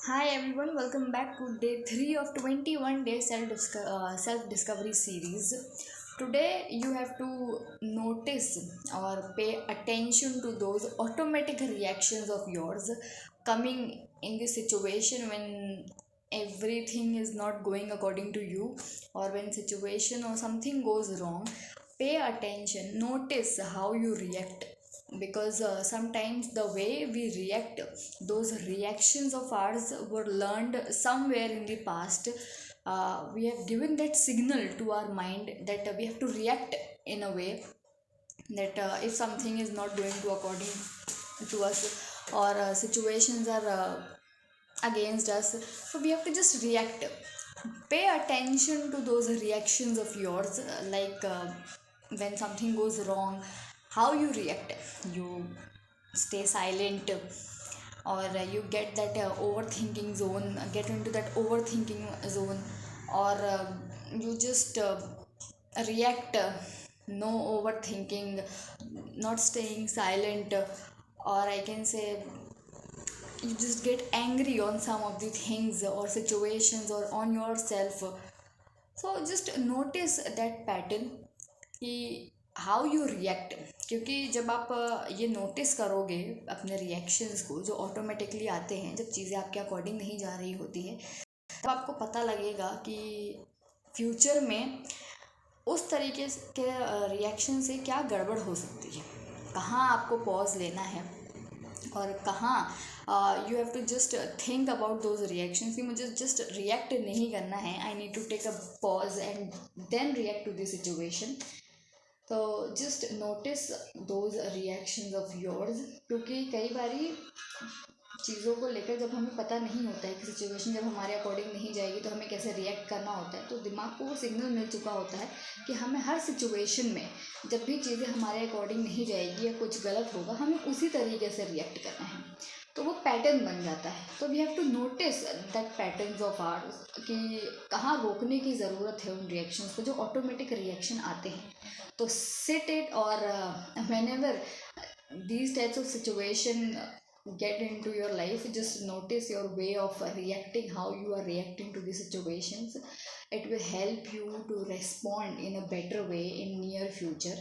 Hi everyone, welcome back to day 3 of 21 day self discovery series. Today you have to notice or pay attention to those automatic reactions of yours coming in the situation when everything is not going according to you, or when situation or something goes wrong. Pay attention, notice how you react, because sometimes the way we react, those reactions of ours were learned somewhere in the past. We have given that signal to our mind that we have to react in a way that if something is not going to according to us, or situations are against us, so we have to just react. Pay attention to those reactions of yours, when something goes wrong, how you react. You stay silent, or you get that overthinking zone, get into that overthinking zone, or you just react, no overthinking, not staying silent, or I can say you just get angry on some of the things or situations or on yourself. So just notice that pattern कि how you react, क्योंकि जब आप ये notice करोगे अपने reactions को जो automatically आते हैं जब चीज़ें आपके अकॉर्डिंग नहीं जा रही होती है, तब आपको पता लगेगा कि फ्यूचर में उस तरीके के रिएक्शन से क्या गड़बड़ हो सकती है, कहाँ आपको पॉज लेना है, और कहाँ you have to just think about those reactions कि मुझे जस्ट रिएक्ट नहीं करना है, I need to take a pause and then react to the situation. तो just notice those reactions of yours, क्योंकि कई बारी चीज़ों को लेकर जब हमें पता नहीं होता है कि सिचुएशन जब हमारे अकॉर्डिंग नहीं जाएगी तो हमें कैसे रिएक्ट करना होता है, तो दिमाग को वो सिग्नल मिल चुका होता है कि हमें हर सिचुएशन में जब भी चीज़ें हमारे अकॉर्डिंग नहीं जाएगी या कुछ गलत होगा, हमें उसी तरीके से रिएक्ट करना है. तो वो पैटर्न बन जाता है. तो we have to notice that patterns of ours कि कहाँ रोकने की ज़रूरत है उन रिएक्शंस को जो ऑटोमेटिक रिएक्शन आते हैं. तो सिट इट, और when ever these types of situation get into your life, just notice your way of reacting, how you are reacting to the situations. It will help you to respond in a better way in near future.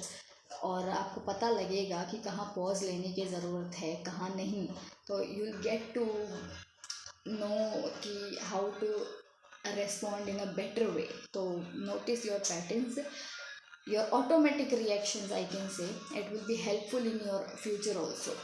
और आपको पता लगेगा कि कहाँ pause लेने की ज़रूरत है, कहाँ नहीं. तो you will get to know कि how to respond in a better way. So notice your patterns, your automatic reactions, I can say. It will be helpful in your future also.